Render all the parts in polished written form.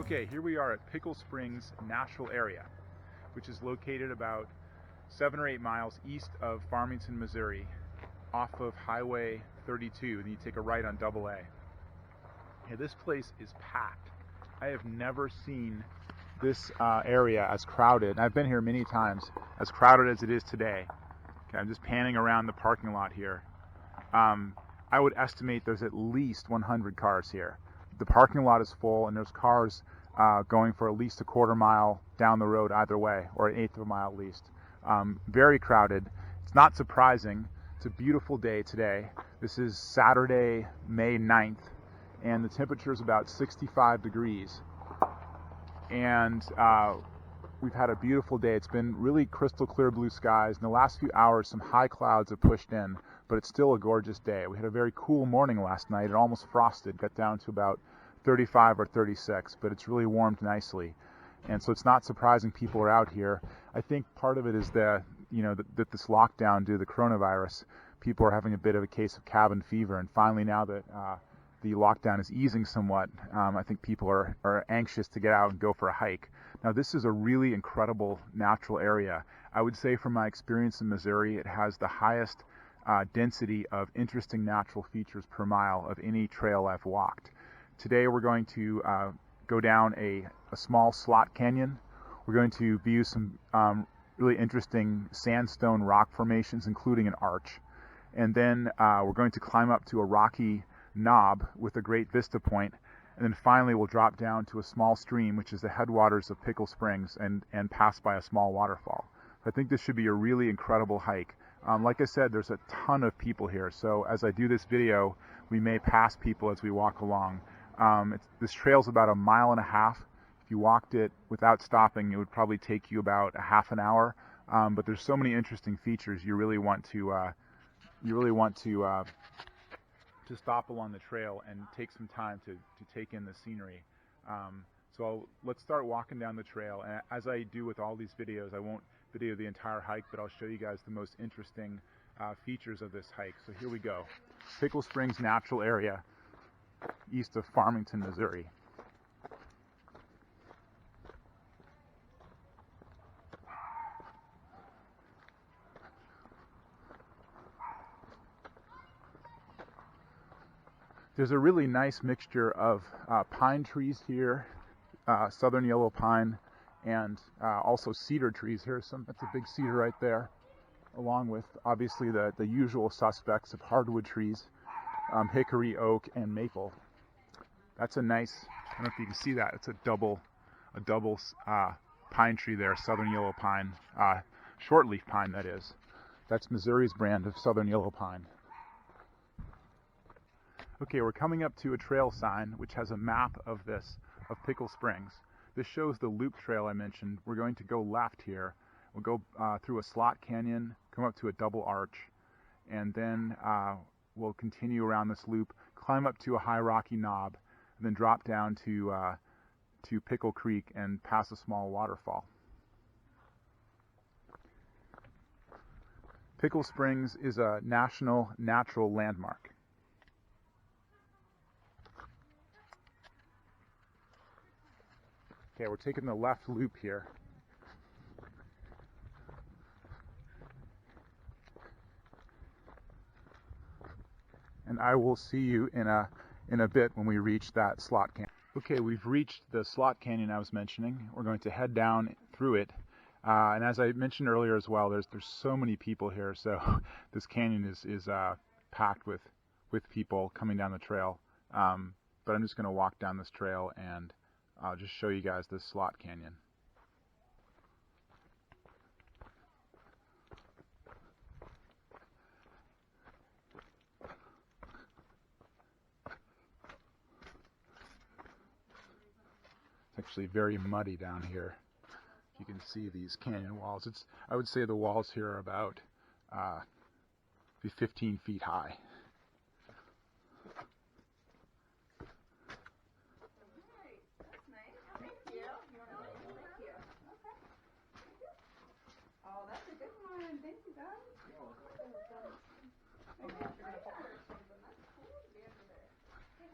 Okay, here we are at Pickle Springs Natural Area, which is located about 7 or 8 miles east of Farmington, Missouri, off of Highway 32, and you take a right on AA. Yeah, this place is packed. I have never seen this area as crowded, and I've been here many times, as crowded as it is today. Okay, I'm just panning around the parking lot here. I would estimate there's at least 100 cars here. The parking lot is full, and there's cars going for at least a quarter mile down the road either way, or an eighth of a mile at least. Very crowded. It's not surprising. It's a beautiful day today. This is Saturday, May 9th, and the temperature is about 65 degrees. And we've had a beautiful day. It's been really crystal clear blue skies. In the last few hours, some high clouds have pushed in, but it's still a gorgeous day. We had a very cool morning last night. It almost frosted, got down to about 35 or 36, but it's really warmed nicely. And so it's not surprising people are out here. I think part of it is that this lockdown due to the coronavirus, people are having a bit of a case of cabin fever, and finally now that the lockdown is easing somewhat, I think people are anxious to get out and go for a hike. Now, this is a really incredible natural area. I would say from my experience in Missouri, it has the highest density of interesting natural features per mile of any trail I've walked. Today we're going to go down a small slot canyon. We're going to view some really interesting sandstone rock formations, including an arch. And then we're going to climb up to a rocky knob with a great vista point. And then finally we'll drop down to a small stream, which is the headwaters of Pickle Springs, and pass by a small waterfall. I think this should be a really incredible hike. Like I said, there's a ton of people here, so as I do this video, we may pass people as we walk along. This trail's about 1.5 miles. If you walked it without stopping, it would probably take you about a half an hour. But there's so many interesting features you really want to stop along the trail and take some time to take in the scenery. So let's start walking down the trail. And as I do with all these videos, I won't video the entire hike, but I'll show you guys the most interesting features of this hike. So here we go. Pickle Springs Natural Area, east of Farmington, Missouri. There's a really nice mixture of pine trees here, southern yellow pine, and also cedar trees. That's a big cedar right there, along with obviously the usual suspects of hardwood trees, hickory, oak, and maple. That's a nice, I don't know if you can see that, it's a double pine tree there, southern yellow pine, shortleaf pine that is. That's Missouri's brand of southern yellow pine. Okay, we're coming up to a trail sign which has a map of Pickle Springs. This shows the loop trail I mentioned. We're going to go left here. We'll go through a slot canyon, come up to a double arch, and then we'll continue around this loop, climb up to a high rocky knob, and then drop down to Pickle Creek and pass a small waterfall. Pickle Springs is a national natural landmark. Okay, we're taking the left loop here. And I will see you in a bit when we reach that slot canyon. Okay, we've reached the slot canyon I was mentioning. We're going to head down through it. And as I mentioned earlier as well, there's so many people here, so this canyon is packed with people coming down the trail. But I'm just going to walk down this trail and I'll just show you guys this slot canyon. It's actually very muddy down here. You can see these canyon walls. I would say the walls here are about 15 feet high.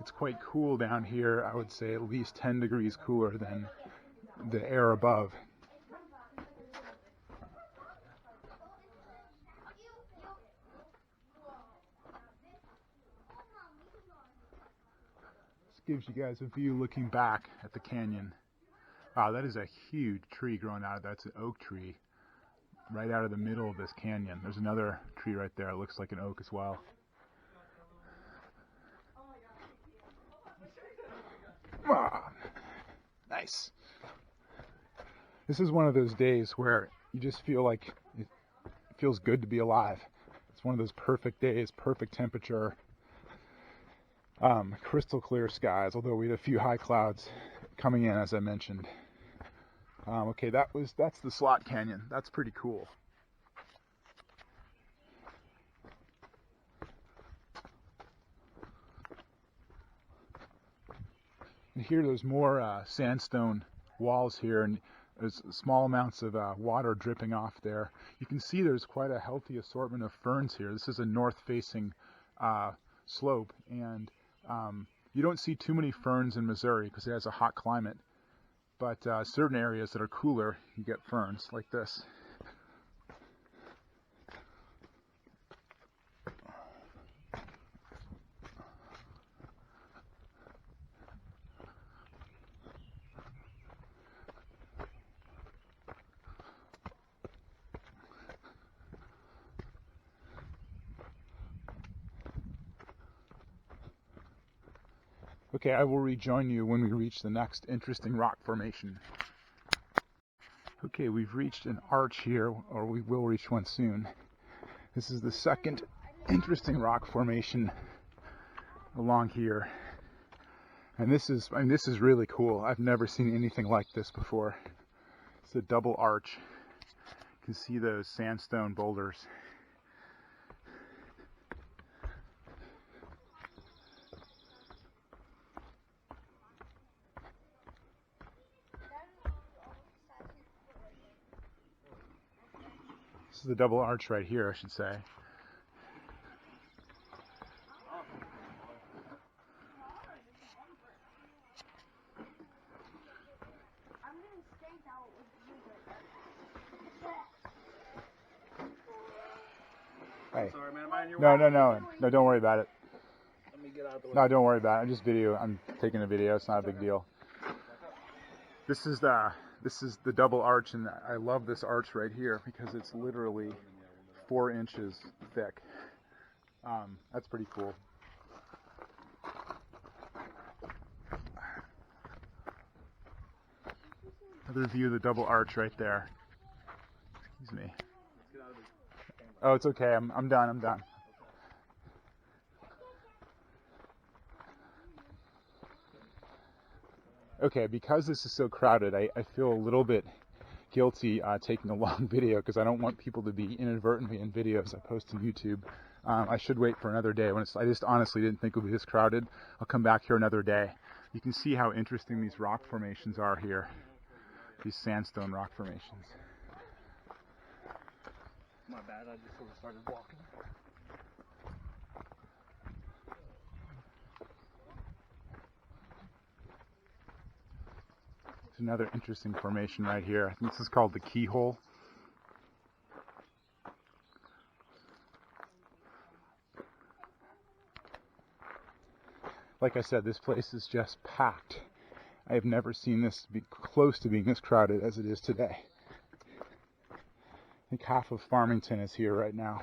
It's quite cool down here. I would say at least 10 degrees cooler than the air above. This gives you guys a view looking back at the canyon. Wow, that is a huge tree growing out of that. That's an oak tree right out of the middle of this canyon. There's another tree right there. It looks like an oak as well. Ah, nice. This is one of those days where you just feel like it feels good to be alive. It's one of those perfect days, perfect temperature, crystal clear skies, although we had a few high clouds coming in, as I mentioned. Okay, that's the Slot Canyon. That's pretty cool. And here there's more sandstone walls here, and there's small amounts of water dripping off there. You can see there's quite a healthy assortment of ferns here. This is a north-facing slope, and you don't see too many ferns in Missouri because it has a hot climate. But certain areas that are cooler, you get ferns like this. Okay, I will rejoin you when we reach the next interesting rock formation. Okay, we've reached an arch here, or we will reach one soon. This is the second interesting rock formation along here. And this is really cool. I've never seen anything like this before. It's a double arch. You can see those sandstone boulders. This is the double arch right here, I should say. Hey. Sorry, man. Am I in your No, way? no, don't worry about it. Let me get out of the way. No, don't worry about it. I'm taking a video. It's not a big deal. This is the double arch, and I love this arch right here because it's literally 4 inches thick. That's pretty cool. Another view of the double arch right there. Excuse me. Oh, it's okay. I'm done. Okay, because this is so crowded, I feel a little bit guilty taking a long video because I don't want people to be inadvertently in videos I post to YouTube. I should wait for another day. I just honestly didn't think it would be this crowded. I'll come back here another day. You can see how interesting these rock formations are here. These sandstone rock formations. My bad. I just sort of started walking. There's another interesting formation right here. I think this is called the Keyhole. Like I said, this place is just packed. I have never seen this be close to being this crowded as it is today. I think half of Farmington is here right now.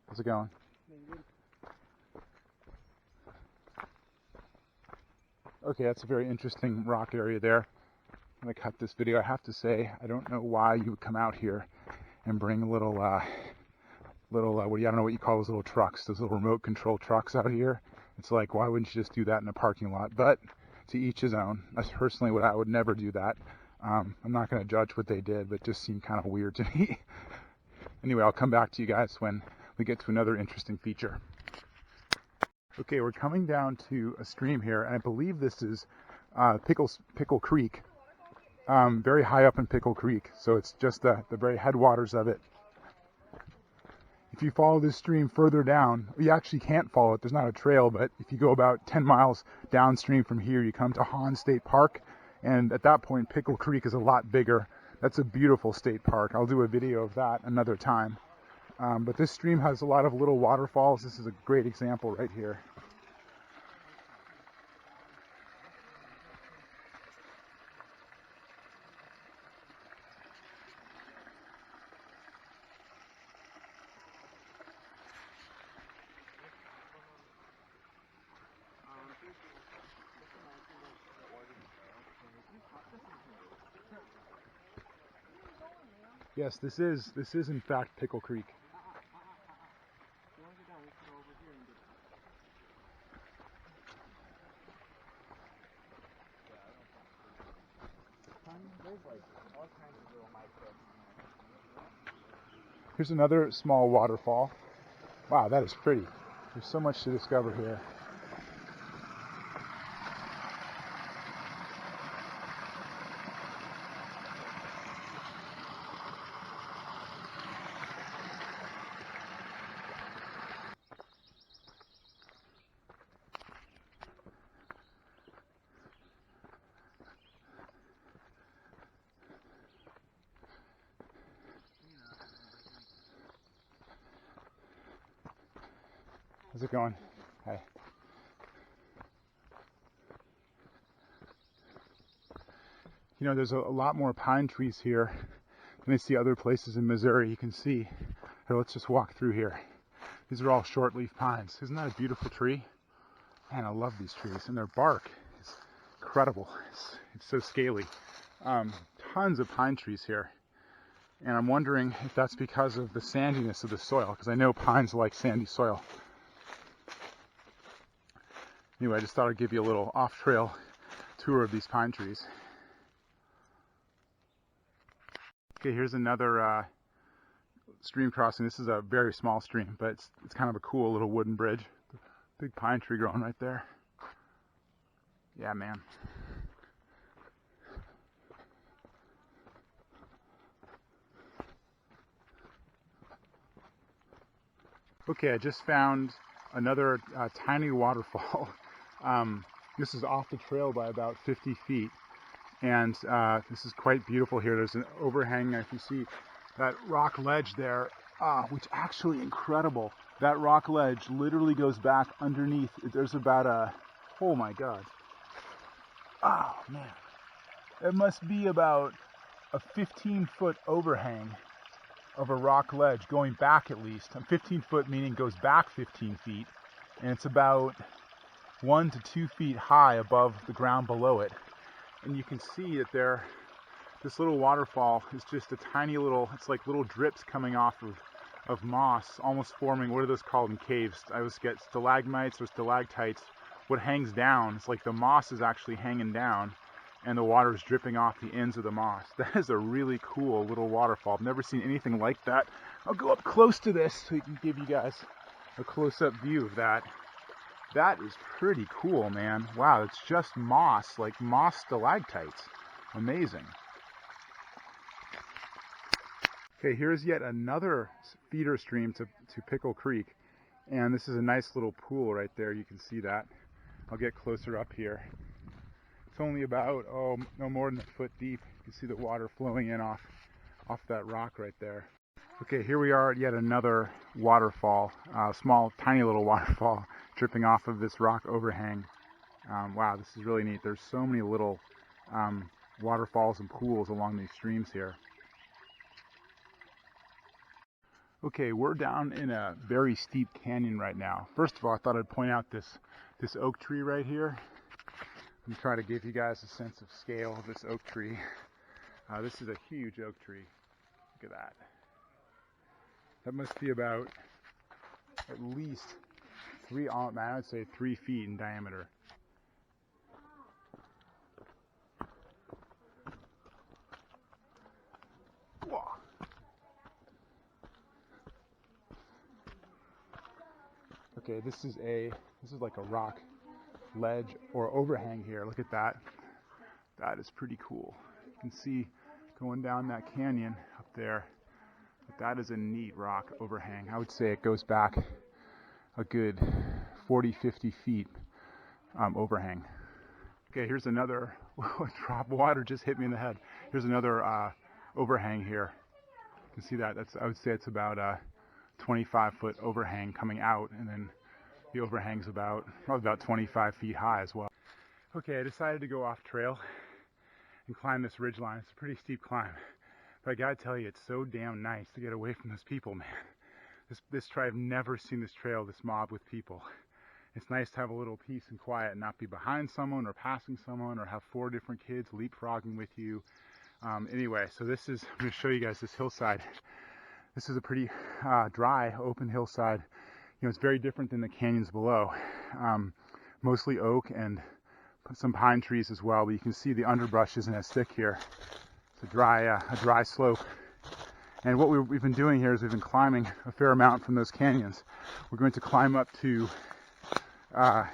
How's it going? Okay, that's a very interesting rock area there. I'm going to cut this video. I have to say, I don't know why you would come out here and bring a little, I don't know what you call those little trucks, those little remote control trucks out here. It's like, why wouldn't you just do that in a parking lot? But to each his own. That's personally what I would never do that. I'm not going to judge what they did, but it just seemed kind of weird to me. Anyway, I'll come back to you guys when we get to another interesting feature. Okay, we're coming down to a stream here, and I believe this is Pickle Creek. very high up in Pickle Creek, so it's just the very headwaters of it. If you follow this stream further down, you actually can't follow it, there's not a trail, but if you go about 10 miles downstream from here, you come to Hahn State Park, and at that point, Pickle Creek is a lot bigger. That's a beautiful state park. I'll do a video of that another time. But this stream has a lot of little waterfalls. This is a great example right here. Yes, this is in fact Pickle Creek. Here's another small waterfall. Wow, that is pretty. There's so much to discover here. How's it going? Hi. You know, there's a lot more pine trees here than I see other places in Missouri. You can see. Here, let's just walk through here. These are all shortleaf pines. Isn't that a beautiful tree? Man, I love these trees, and their bark is incredible. It's so scaly. Tons of pine trees here. And I'm wondering if that's because of the sandiness of the soil, because I know pines like sandy soil. Anyway, I just thought I'd give you a little off-trail tour of these pine trees. Okay, here's another stream crossing. This is a very small stream, but it's kind of a cool little wooden bridge. Big pine tree growing right there. Yeah, man. Okay, I just found another tiny waterfall. This is off the trail by about 50 feet. And this is quite beautiful here. There's an overhang. If you see that rock ledge there, which actually incredible. That rock ledge literally goes back underneath. There's about oh my God. Oh man. It must be about a 15-foot overhang of a rock ledge going back at least. 15 foot meaning goes back 15 feet. And it's about 1 to 2 feet high above the ground below it. And you can see that this little waterfall is just a tiny little, it's like little drips coming off of moss, almost forming, what are those called in caves? I always get stalagmites or stalactites. What hangs down, it's like the moss is actually hanging down and the water is dripping off the ends of the moss. That is a really cool little waterfall. I've never seen anything like that. I'll go up close to this so we can give you guys a close-up view of that. That is pretty cool, man. Wow, it's just moss, like moss stalactites. Amazing. Okay, here's yet another feeder stream to Pickle Creek. And this is a nice little pool right there. You can see that. I'll get closer up here. It's only about, no more than a foot deep. You can see the water flowing in off that rock right there. Okay, here we are at yet another waterfall, small, tiny little waterfall dripping off of this rock overhang. Wow, this is really neat. There's so many little waterfalls and pools along these streams here. Okay, we're down in a very steep canyon right now. First of all, I thought I'd point out this oak tree right here. I'm trying to give you guys a sense of scale of this oak tree. This is a huge oak tree. Look at that. That must be about at least I would say 3 feet in diameter. Whoa. Okay, this is like a rock ledge or overhang here. Look at that. That is pretty cool. You can see going down that canyon up there. But that is a neat rock overhang. I would say it goes back a good 40-50 feet overhang. Okay, here's another drop of water just hit me in the head. Here's another overhang here. You can see that. I would say it's about a 25-foot overhang coming out, and then the overhang's probably about 25 feet high as well. Okay, I decided to go off trail and climb this ridge line. It's a pretty steep climb, but I gotta tell you, it's so damn nice to get away from those people, man. This trail, I've never seen this trail, this mob with people. It's nice to have a little peace and quiet and not be behind someone or passing someone or have 4 different kids leapfrogging with you. Anyway, so I'm going to show you guys this hillside. This is a pretty dry, open hillside. You know, it's very different than the canyons below. Mostly oak and some pine trees as well, but you can see the underbrush isn't as thick here. It's a dry slope. And what we've been doing here is we've been climbing a fair amount from those canyons. We're going to climb up to a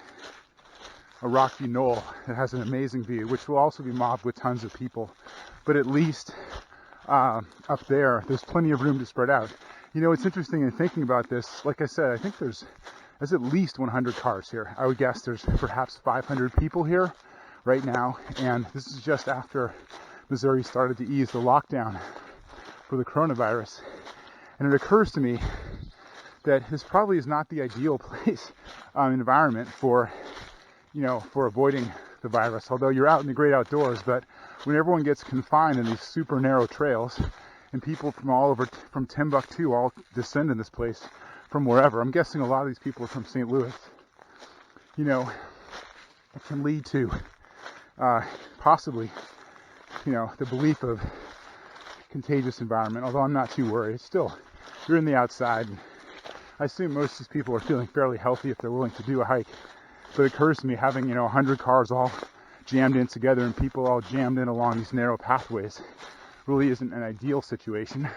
rocky knoll that has an amazing view, which will also be mobbed with tons of people. But at least up there's plenty of room to spread out. You know, it's interesting in thinking about this. Like I said, I think there's at least 100 cars here. I would guess there's perhaps 500 people here right now. And this is just after Missouri started to ease the lockdown for the coronavirus. And it occurs to me that this probably is not the ideal place, environment for avoiding the virus. Although you're out in the great outdoors, but when everyone gets confined in these super narrow trails, and people from all over, from Timbuktu, all descend in this place from wherever. I'm guessing a lot of these people are from St. Louis. You know, it can lead to possibly, the belief of contagious environment. Although I'm not too worried. Still, you're in the outside. And I assume most of these people are feeling fairly healthy if they're willing to do a hike. But it occurs to me, having 100 cars all jammed in together and people all jammed in along these narrow pathways really isn't an ideal situation.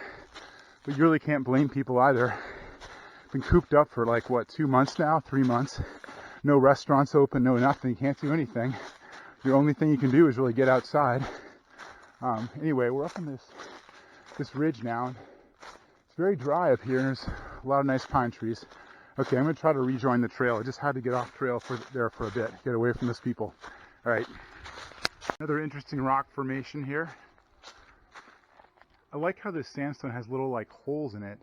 But you really can't blame people either. Been cooped up for 2 months now, 3 months. No restaurants open, no nothing. You can't do anything. The only thing you can do is really get outside. Anyway, we're up on this ridge now. It's very dry up here, and there's a lot of nice pine trees. Okay, I'm going to try to rejoin the trail. I just had to get off trail for a bit, get away from those people. All right. Another interesting rock formation here. I like how this sandstone has little holes in it.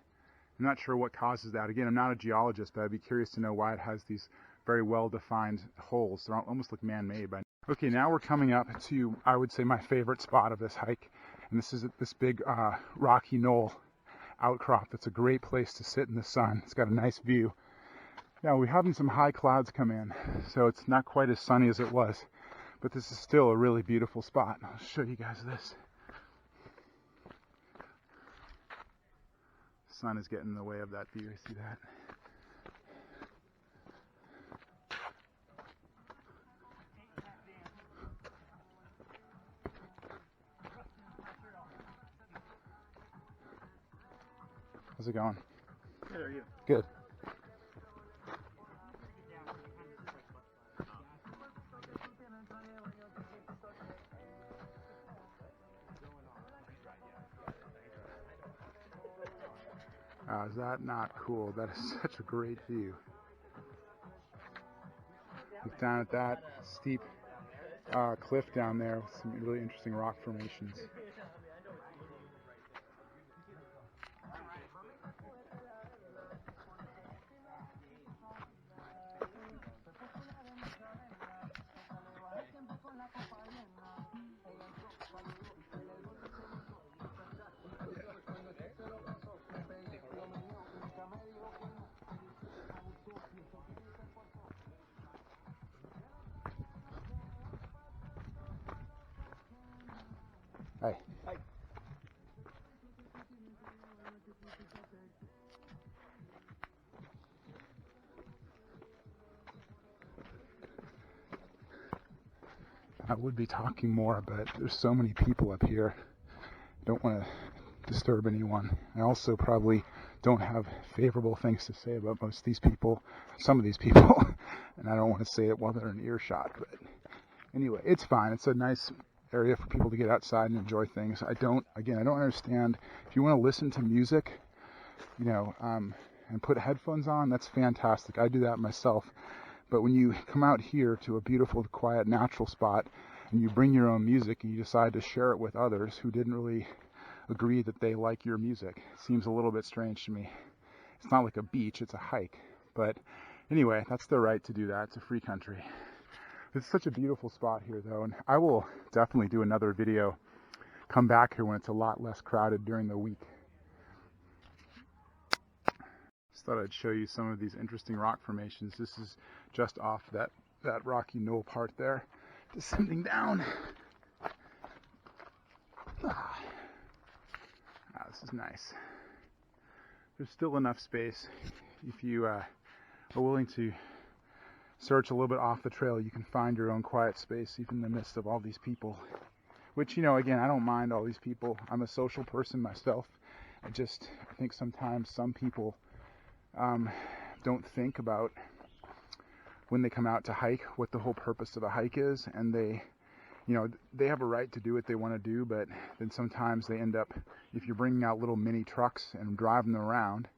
I'm not sure what causes that. Again, I'm not a geologist, but I'd be curious to know why it has these very well-defined holes. They almost look man-made. Okay, now we're coming up to, I would say, my favorite spot of this hike. And this is this big rocky knoll outcrop. That's a great place to sit in the sun. It's got a nice view. Now, we're having some high clouds come in, so it's not quite as sunny as it was. But this is still a really beautiful spot. I'll show you guys this. The sun is getting in the way of that view. See that? How's it going? Good, how are you? Good. Is that not cool? That is such a great view. Look down at that steep cliff down there with some really interesting rock formations. Hi. Hi. I would be talking more, but there's so many people up here. I don't want to disturb anyone. I also probably don't have favorable things to say about most of these people, some of these people, and I don't want to say it while they're in earshot, but anyway, it's fine. It's a nice area for people to get outside and enjoy things. I don't understand. If you want to listen to music, and put headphones on, that's fantastic. I do that myself. But when you come out here to a beautiful, quiet, natural spot, and you bring your own music and you decide to share it with others who didn't really agree that they like your music, it seems a little bit strange to me. It's not like a beach, it's a hike. But anyway, that's their right to do that. It's a free country. It's such a beautiful spot here, though, and I will definitely do another video, come back here when it's a lot less crowded during the week. Just thought I'd show you some of these interesting rock formations. This is just off that rocky knoll part there, descending down. This is nice. There's still enough space. If you are willing to search a little bit off the trail, you can find your own quiet space even in the midst of all these people. Which, again, I don't mind all these people. I'm a social person myself. I think sometimes some people don't think about, when they come out to hike, what the whole purpose of a hike is, and they have a right to do what they want to do, but then sometimes they end up, if you're bringing out little mini trucks and driving them around,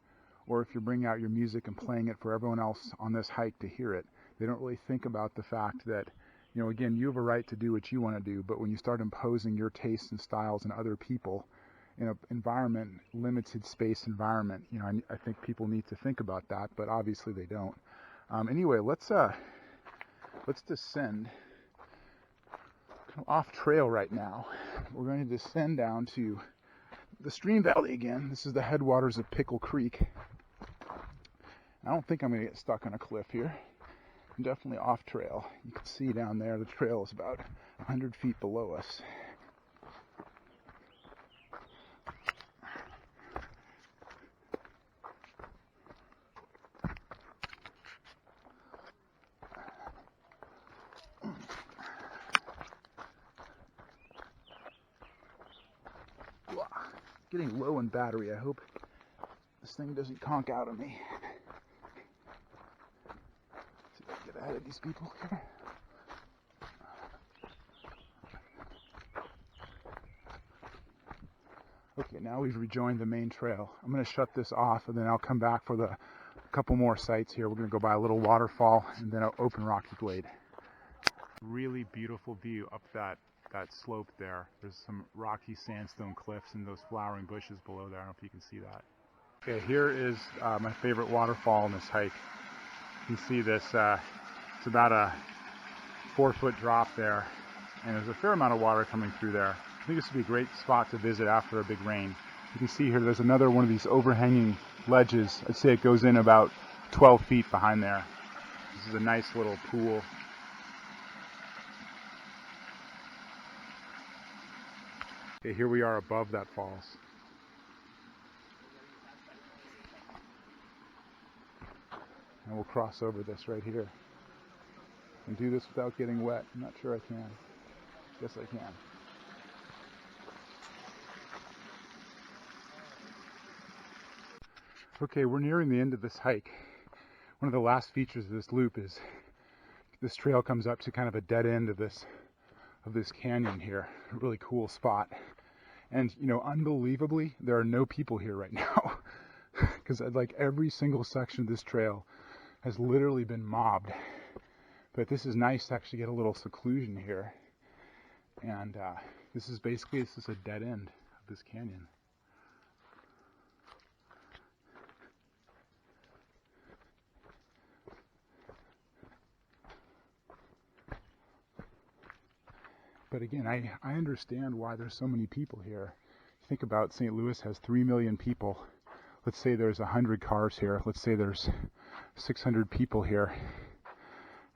or if you're bringing out your music and playing it for everyone else on this hike to hear it, they don't really think about the fact that, again, you have a right to do what you want to do, but when you start imposing your tastes and styles on other people in an limited space environment, I think people need to think about that, but obviously they don't. Anyway, let's descend off trail right now. We're going to descend down to the stream valley again. This is the headwaters of Pickle Creek. I don't think I'm going to get stuck on a cliff here. I'm definitely off trail. You can see down there the trail is about 100 feet below us. Getting low in battery. I hope this thing doesn't conk out on me. See if I can get ahead of these people here. Okay, now we've rejoined the main trail. I'm going to shut this off and then I'll come back for a couple more sites here. We're going to go by a little waterfall and then an open rocky glade. Really beautiful view up that slope there. There's some rocky sandstone cliffs and those flowering bushes below there. I don't know if you can see that. Okay, here is my favorite waterfall in this hike. You can see this, it's about a 4-foot drop there, and there's a fair amount of water coming through there. I think this would be a great spot to visit after a big rain. You can see here there's another one of these overhanging ledges. I'd say it goes in about 12 feet behind there. This is a nice little pool. Okay, here we are above that falls. And we'll cross over this right here. And do this without getting wet. I'm not sure I can. Guess I can. Okay, we're nearing the end of this hike. One of the last features of this loop is this trail comes up to kind of a dead end of this canyon here. A really cool spot. And, unbelievably, there are no people here right now. Because like every single section of this trail has literally been mobbed. But this is nice to actually get a little seclusion here. And this is a dead end of this canyon. But again, I understand why there's so many people here. Think about St. Louis has 3 million people. Let's say there's 100 cars here. Let's say there's 600 people here,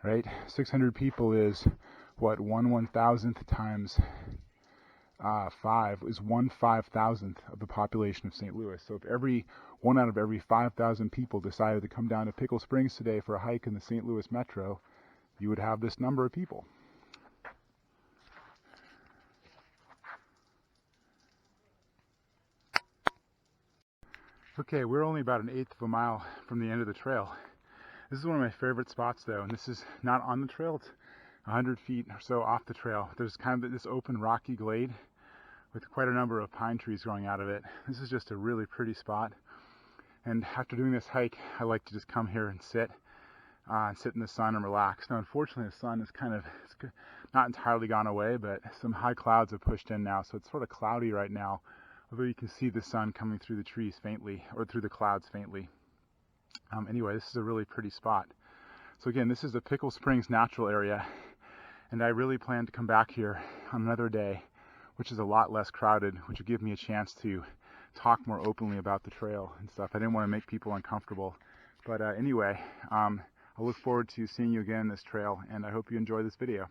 right? 600 people is what, 1/1000th times 5 is 1/5000th of the population of St. Louis. So if one out of every 5,000 people decided to come down to Pickle Springs today for a hike in the St. Louis metro, you would have this number of people. Okay, we're only about 1/8 of a mile from the end of the trail. This is one of my favorite spots though, and this is not on the trail. It's 100 feet or so off the trail. There's kind of this open rocky glade with quite a number of pine trees growing out of it. This is just a really pretty spot. And after doing this hike, I like to just come here and sit in the sun and relax. Now, unfortunately, the sun is it's not entirely gone away, but some high clouds have pushed in now, so it's sort of cloudy right now, although you can see the sun coming through the trees faintly, or through the clouds faintly. Anyway, this is a really pretty spot. So again, this is the Pickle Springs natural area, and I really plan to come back here on another day, which is a lot less crowded, which will give me a chance to talk more openly about the trail and stuff. I didn't want to make people uncomfortable. But anyway, I look forward to seeing you again in this trail, and I hope you enjoy this video.